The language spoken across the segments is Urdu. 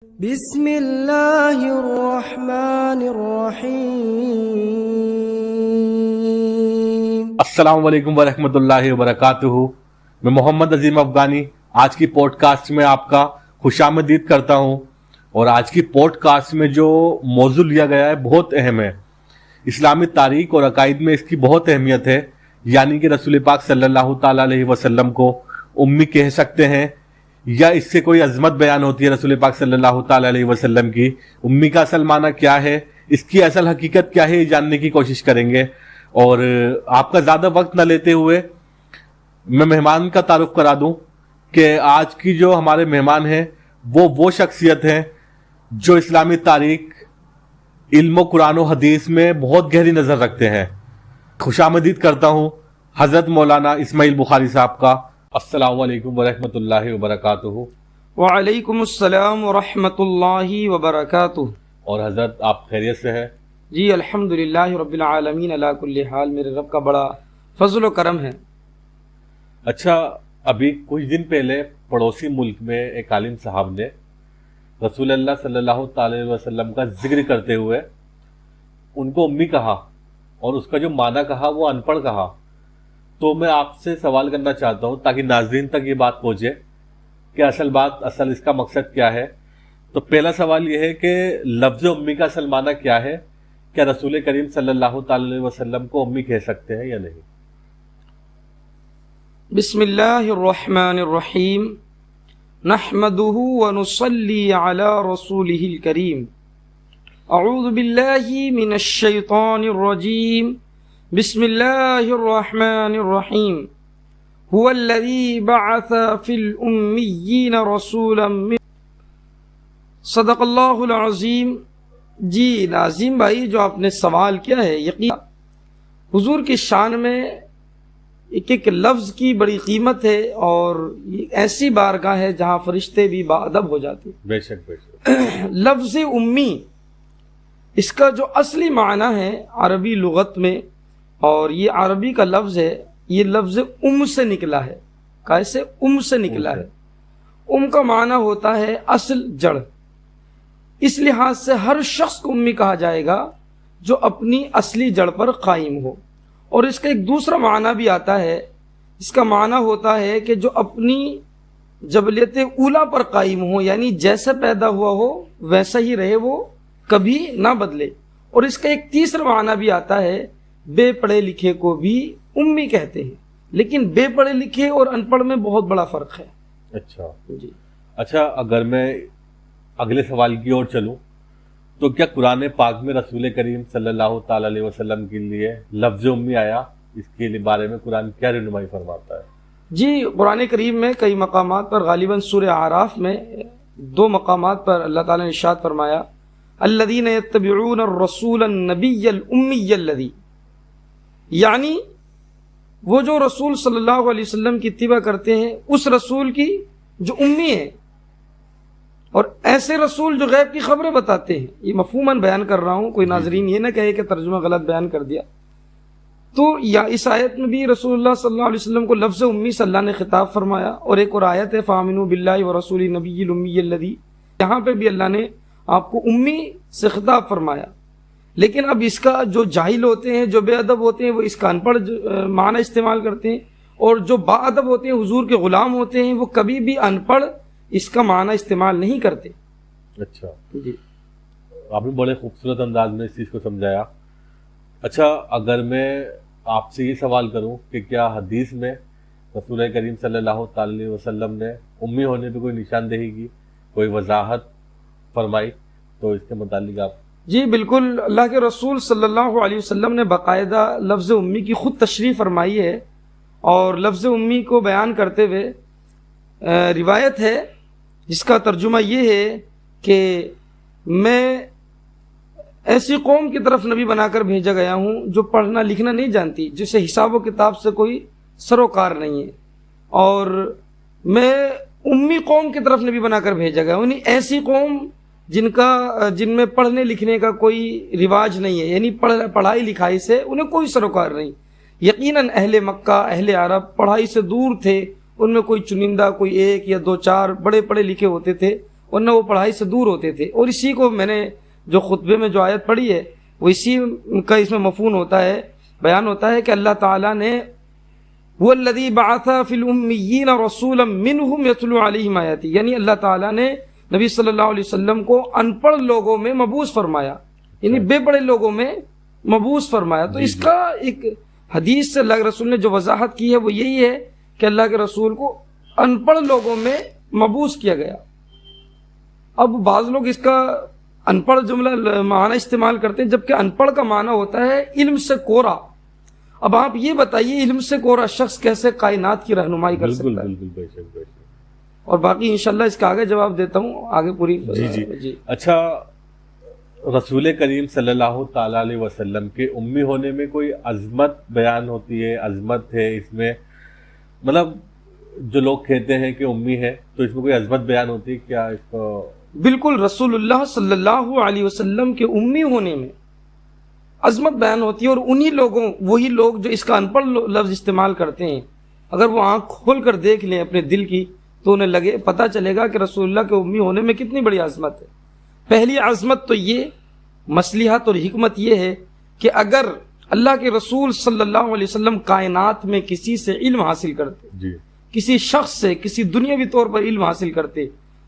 بسم اللہ الرحمن الرحیم۔ السلام علیکم ورحمۃ اللہ وبرکاتہ۔ میں محمد عظیم افغانی آج کی پوڈ کاسٹ میں آپ کا خوش آمدید کرتا ہوں، اور آج کی پوڈ کاسٹ میں جو موضوع لیا گیا ہے بہت اہم ہے۔ اسلامی تاریخ اور عقائد میں اس کی بہت اہمیت ہے، یعنی کہ رسول پاک صلی اللہ تعالیٰ علیہ وسلم کو امی کہہ سکتے ہیں یا اس سے کوئی عظمت بیان ہوتی ہے رسول پاک صلی اللہ تعالیٰ علیہ وسلم کی؟ امی کا اصل معنی کیا ہے، اس کی اصل حقیقت کیا ہے، یہ جاننے کی کوشش کریں گے۔ اور آپ کا زیادہ وقت نہ لیتے ہوئے میں مہمان کا تعارف کرا دوں کہ آج کی جو ہمارے مہمان ہیں وہ شخصیت ہیں جو اسلامی تاریخ، علم و قرآن و حدیث میں بہت گہری نظر رکھتے ہیں۔ خوش آمدید کرتا ہوں حضرت مولانا اسماعیل بخاری صاحب کا۔ السلام علیکم ورحمۃ اللہ وبرکاتہ۔ وعلیکم السلام ورحمۃ اللہ وبرکاتہ۔ اور حضرت آپ خیریت سے ہیں؟ جی الحمدللہ رب العالمین علی کل حال، میرے رب کا بڑا فضل و کرم ہے۔ اچھا، ابھی کچھ دن پہلے پڑوسی ملک میں ایک عالم صاحب نے رسول اللہ صلی اللہ تعالی وسلم کا ذکر کرتے ہوئے ان کو امی کہا، اور اس کا جو معنی کہا وہ ان پڑھ کہا۔ تو میں آپ سے سوال کرنا چاہتا ہوں تاکہ ناظرین تک یہ بات پہنچے کہ اصل اس کا مقصد کیا ہے۔ تو پہلا سوال یہ ہے کہ لفظ امی کا اصل معنی کیا ہے؟ کیا رسول کریم صلی اللہ تعالی علیہ وسلم کو امی کہہ سکتے ہیں یا نہیں؟ بسم اللہ الرحمن الرحیم، نحمده ونصلی علی رسولہ الکریم۔ اعوذ باللہ من الشیطان الرجیم، بسم اللہ الرحمن الرحیم۔ هو الذی بعث فی الامیین رسولا من صدق اللہ العظیم۔ جی ناظم بھائی، جو آپ نے سوال کیا ہے، یقین حضور کی شان میں ایک ایک لفظ کی بڑی قیمت ہے، اور یہ ایسی بارگاہ ہے جہاں فرشتے بھی باادب ہو جاتے ہیں۔ بے شک بے شک۔ لفظ امی، اس کا جو اصلی معنی ہے عربی لغت میں، اور یہ عربی کا لفظ ہے، یہ لفظ ام سے نکلا ہے۔ کیسے؟ ام سے نکلا ہے۔ ام کا معنی ہوتا ہے اصل، جڑ۔ اس لحاظ سے ہر شخص کو امی کہا جائے گا جو اپنی اصلی جڑ پر قائم ہو۔ اور اس کا ایک دوسرا معنی بھی آتا ہے، اس کا معنی ہوتا ہے کہ جو اپنی جبلیت اولا پر قائم ہو، یعنی جیسا پیدا ہوا ہو ویسا ہی رہے، وہ کبھی نہ بدلے۔ اور اس کا ایک تیسرا معنی بھی آتا ہے، بے پڑھے لکھے کو بھی امی کہتے ہیں، لیکن بے پڑھے لکھے اور ان پڑھ میں بہت بڑا فرق ہے۔ اچھا جی اچھا، اگر میں اگلے سوال کی اور چلوں تو کیا قرآن پاک میں رسول کریم صلی اللہ تعالی علیہ وسلم کے لیے لفظ امی آیا؟ اس کے بارے میں قرآن کیا رہنمائی فرماتا ہے؟ جی، قرآن کریم میں کئی مقامات پر، غالباً سورہ اعراف میں 2 مقامات پر اللہ تعالیٰ نے ارشاد فرمایا، الذین یتبعون الرسول النبی الامی الذی، یعنی وہ جو رسول صلی اللہ علیہ وسلم کی اتباع کرتے ہیں، اس رسول کی جو امی ہے، اور ایسے رسول جو غیب کی خبریں بتاتے ہیں۔ یہ مفہوماً بیان کر رہا ہوں، کوئی ناظرین یہ نہ کہے کہ ترجمہ غلط بیان کر دیا۔ تو یا اس آیت میں بھی رسول اللہ صلی اللہ علیہ وسلم کو لفظ امی سے اللہ نے خطاب فرمایا، اور ایک اور آیت ہے فآمنوا باللہ ورسولہ النبی الامی الذی، یہاں پہ بھی اللہ نے آپ کو امی سے خطاب فرمایا۔ لیکن اب اس کا جو جاہل ہوتے ہیں، جو بے ادب ہوتے ہیں، وہ اس کا ان پڑھ معنی استعمال کرتے ہیں، اور جو با ادب ہوتے ہیں، حضور کے غلام ہوتے ہیں، وہ کبھی بھی ان پڑھ اس کا معنی استعمال نہیں کرتے۔ اچھا جی، آپ نے بڑے خوبصورت انداز میں اس چیز کو سمجھایا۔ اچھا، اگر میں آپ سے یہ سوال کروں کہ کیا حدیث میں رسول کریم صلی اللہ تعالی علیہ وسلم نے امی ہونے پہ کوئی نشاندہی کی، کوئی وضاحت فرمائی، تو اس کے متعلق آپ؟ جی بالکل، اللہ کے رسول صلی اللہ علیہ وسلم نے باقاعدہ لفظ امی کی خود تشریح فرمائی ہے، اور لفظ امی کو بیان کرتے ہوئے روایت ہے جس کا ترجمہ یہ ہے کہ میں ایسی قوم کی طرف نبی بنا کر بھیجا گیا ہوں جو پڑھنا لکھنا نہیں جانتی، جسے حساب و کتاب سے کوئی سروکار نہیں ہے، اور میں امی قوم کی طرف نبی بنا کر بھیجا گیا ہوں، یعنی ایسی قوم جن میں پڑھنے لکھنے کا کوئی رواج نہیں ہے، یعنی پڑھائی لکھائی سے انہیں کوئی سروکار نہیں۔ یقیناً اہل مکہ، اہل عرب پڑھائی سے دور تھے، ان میں کوئی چنندہ، کوئی 1 یا 2 4 بڑے پڑھے لکھے ہوتے تھے، ورنہ وہ پڑھائی سے دور ہوتے تھے. اور اسی کو میں نے جو خطبے میں جو آیت پڑھی ہے وہ اسی کا اس میں مفہوم ہوتا ہے, بیان ہوتا ہے کہ اللہ تعالیٰ نے وَالَّذِي بَعَثَ فِي الْأُمِّيِّينَ رَسُولًا مِّنْهُمْ يَتْلُو عَلَيْهِمْ آيَاتِهِ, یعنی اللہ تعالیٰ نے نبی صلی اللہ علیہ وسلم کو ان پڑھ لوگوں میں مبعوث فرمایا, یعنی بے پڑھے لوگوں میں مبعوث فرمایا. تو اس کا ایک حدیث سے اللہ کے رسول نے جو وضاحت کی ہے وہ یہی ہے کہ اللہ کے رسول کو ان پڑھ لوگوں میں مبعوث کیا گیا. اب بعض لوگ اس کا ان پڑھ جملہ معنی استعمال کرتے ہیں, جبکہ ان پڑھ کا معنی ہوتا ہے علم سے کورا. اب آپ یہ بتائیے علم سے کورا شخص کیسے کائنات کی رہنمائی کر سکتا ہے؟ بالکل بے شک. اور باقی انشاءاللہ اس کا آگے جواب دیتا ہوں, آگے پوری. جی. اچھا, رسول کریم صلی اللہ تعالی علیہ وسلم کے امی ہونے میں کوئی عظمت بیان ہوتی ہے, عظمت ہے اس میں, مطلب جو لوگ کہتے ہیں کہ امی ہے تو اس میں کوئی عظمت بیان ہوتی ہے کیا اس کو؟ بالکل, رسول اللہ صلی اللہ علیہ وسلم کے امی ہونے میں عظمت بیان ہوتی ہے. اور انہی لوگوں, وہی لوگ جو اس کا ان پڑھ لفظ استعمال کرتے ہیں, اگر وہ آنکھ کھول کر دیکھ لیں اپنے دل کی تو انہیں لگے, پتہ چلے گا کہ رسول اللہ کے امی ہونے میں کتنی بڑی عظمت ہے. پہلی عظمت تو یہ مصلحت اور حکمت یہ ہے کہ اگر اللہ کے رسول صلی اللہ علیہ وسلم کائنات میں کسی سے علم حاصل کرتے, کسی شخص سے کسی دنیاوی طور پر علم حاصل کرتے,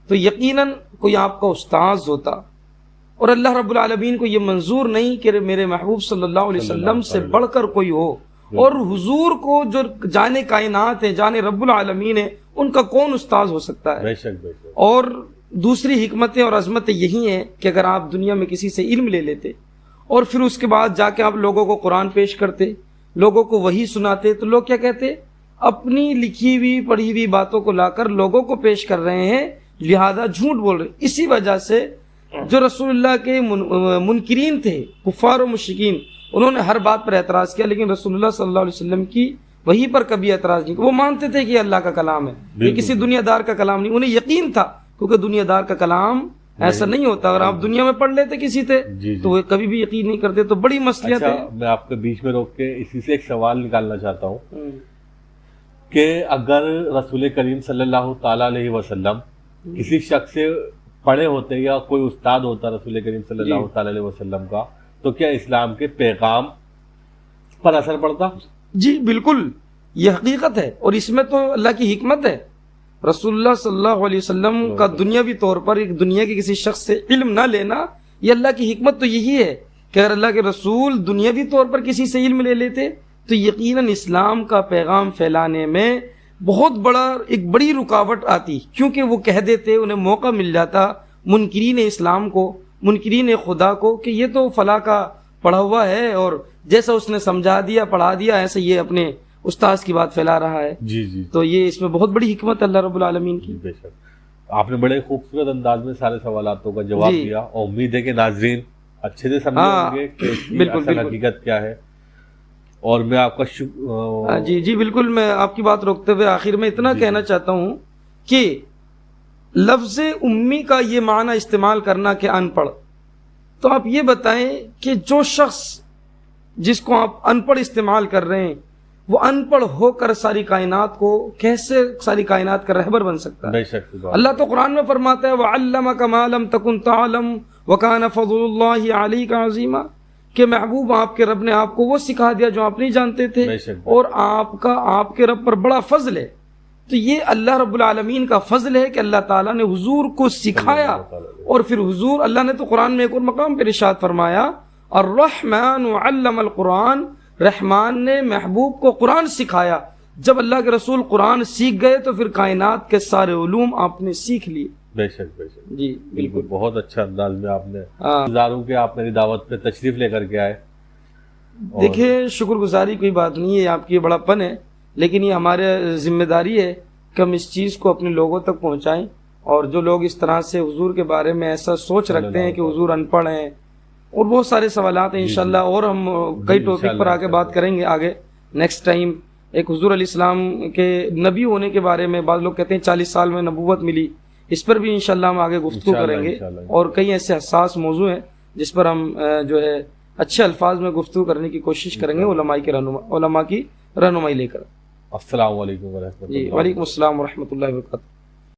تو یقیناً کوئی آپ کا استاذ ہوتا. اور اللہ رب العالمین کو یہ منظور نہیں کہ میرے محبوب صلی اللہ علیہ وسلم سے بڑھ کر کوئی ہو. اور حضور کو جو جانے کائنات ہے, جانے رب العالمین ہے, ان کا کون استاذ ہو سکتا ہے؟ بے شک. اور دوسری حکمتیں اور عظمتیں یہی ہیں کہ اگر آپ دنیا میں کسی سے علم لے لیتے اور پھر اس کے بعد جا کے آپ لوگوں کو قرآن پیش کرتے, لوگوں کو وحی سناتے, تو لوگ کیا کہتے؟ اپنی لکھی ہوئی پڑھی ہوئی باتوں کو لا کر لوگوں کو پیش کر رہے ہیں, لہذا جھوٹ بول رہے. اسی وجہ سے جو رسول اللہ کے منکرین تھے, کفار و مشرکین, انہوں نے ہر بات پر اعتراض کیا, لیکن رسول اللہ صلی اللہ علیہ وسلم کی وحی پر کبھی اعتراض نہیں. وہ مانتے تھے کہ یہ اللہ کا کلام ہے, یہ کسی دنیا دار کا کلام نہیں. انہیں یقین تھا کیونکہ دنیا دار کا کلام ایسا نہیں ہوتا. اگر آپ دنیا میں پڑھ لیتے کسی سے تو وہ کبھی بھی یقین نہیں کرتے. تو بڑی مصلحت ہے. میں آپ کے بیچ میں روک کے اسی سے ایک سوال نکالنا چاہتا ہوں کہ اگر رسول کریم صلی اللہ تعالی علیہ وسلم کسی شخص سے پڑھے ہوتے یا کوئی استاد ہوتا رسول کریم صلی اللہ تعالی علیہ وسلم کا, تو کیا اسلام کے پیغام پر اثر پڑتا؟ جی بالکل, یہ حقیقت ہے. اور اس میں تو اللہ کی حکمت ہے. رسول اللہ صلی اللہ علیہ وسلم کا دنیاوی طور پر ایک دنیا کے کسی شخص سے علم نہ لینا, یہ اللہ کی حکمت تو یہی ہے کہ اگر اللہ کے رسول دنیاوی طور پر کسی سے علم لے لیتے تو یقیناً اسلام کا پیغام پھیلانے میں بہت ایک بڑی رکاوٹ آتی, کیونکہ وہ کہہ دیتے, انہیں موقع مل جاتا منکرین اسلام کو, منکرین خدا کو, کہ یہ تو فلاں کا پڑھا ہوا ہے اور جیسا اس نے سمجھا دیا پڑھا دیا ایسے یہ اپنے استاذ کی بات پھیلا رہا ہے. جی. تو یہ اس میں بہت بڑی حکمت اللہ رب العالمین کی. بے شک. آپ نے بڑے خوبصورت انداز میں سارے سوالاتوں کا جواب دیا, اور امید ہے کہ ناظرین اچھے سے سمجھے ہوں گے کہ اس کی اصل حقیقت کیا ہے. اور میں آپ کا جی بالکل, میں آپ کی بات روکتے ہوئے آخر میں اتنا کہنا چاہتا ہوں کہ لفظ امی کا یہ معنی استعمال کرنا کہ ان پڑھ, تو آپ یہ بتائیں کہ جو شخص جس کو آپ ان پڑھ استعمال کر رہے ہیں وہ ان پڑھ ہو کر ساری کائنات کو کیسے ساری کائنات کا رہبر بن سکتا ہے؟ بے شک. اللہ تو قرآن میں فرماتا ہے وَعَلَّمَكَ مَا لَمْ تَكُنْ تَعْلَمْ وَكَانَ فَضْلُ اللَّهِ عَلَيْكَ عَظِيمًا, کہ محبوب آپ کے رب نے آپ کو وہ سکھا دیا جو آپ نہیں جانتے تھے, اور آپ کے رب پر بڑا فضل ہے. تو یہ اللہ رب العالمین کا فضل ہے کہ اللہ تعالیٰ نے حضور کو سکھایا, اور پھر حضور اللہ نے تو قرآن میں ایک اور مقام پر ارشاد فرمایا الرحمن علم القرآن, رحمان نے محبوب کو قرآن سکھایا. جب اللہ کے رسول قرآن سیکھ گئے تو پھر کائنات کے سارے علوم آپ نے سیکھ لیے. بے شک. جی بالکل, بہت اچھا انداز میں آپ نے گزاروں کہ آپ میری دعوت پہ تشریف لے کر کے آئے. دیکھیں شکر گزاری کوئی بات نہیں ہے, آپ کی بڑا پن ہے, لیکن یہ ہمارے ذمہ داری ہے کہ ہم اس چیز کو اپنے لوگوں تک پہنچائیں. اور جو لوگ اس طرح سے حضور کے بارے میں ایسا سوچ رکھتے ہیں کہ حضور ان پڑھ ہیں, اور بہت سارے سوالات ہیں انشاءاللہ, اور ہم کئی ٹاپک پر آگے بات کریں گے. آگے نیکسٹ ٹائم ایک حضور علیہ السلام کے نبی ہونے کے بارے میں, بعض لوگ کہتے ہیں 40 سال میں نبوت ملی, اس پر بھی انشاءاللہ ہم آگے گفتگو کریں گے. اور کئی ایسے حساس موضوع ہیں جس پر ہم جو ہے اچھے الفاظ میں گفتگو کرنے کی کوشش کریں گے علماء کی رہنمائی لے کر. السلام علیکم ورحمۃ اللہ. جی وعلیکم السلام ورحمۃ اللہ وبرکاتہ.